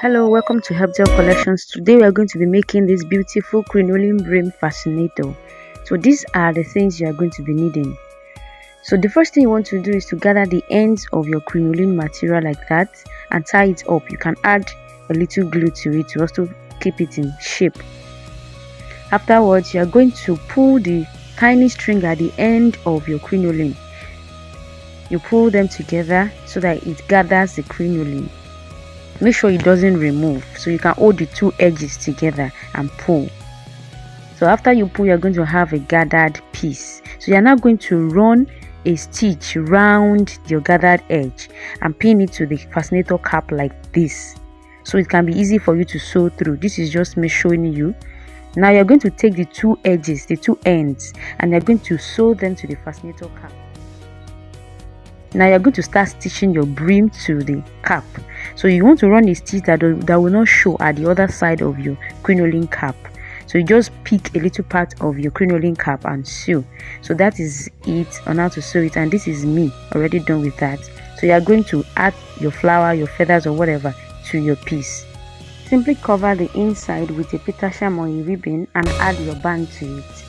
Hello, welcome to Helpgel Collections. Today we are going to be making this beautiful crinoline brim fascinator. So these are the things you are going to be needing. So the first thing you want to do is to gather the ends of your crinoline material like that and tie it up. You can add a little glue to it to also keep it in shape. Afterwards, you are going to pull the tiny string at the end of your crinoline. You pull them together so that it gathers the crinoline. Make sure it doesn't remove, so you can hold the two edges together and pull. So after you pull, you're going to have a gathered piece. So you're now going to run a stitch round your gathered edge and pin it to the fascinator cap like this, so it can be easy for you to sew through. This is just me showing you. Now you're going to take the two edges, the two ends, and you're going to sew them to the fascinator cap. Now you're going to start stitching your brim to the cap. So you want to run a stitch that will not show at the other side of your crinoline cap. So you just pick a little part of your crinoline cap and sew. So that is it on how to sew it, and this is me already done with that. So you are going to add your flower, your feathers or whatever to your piece. Simply cover the inside with a pitasham or a ribbon and add your band to it.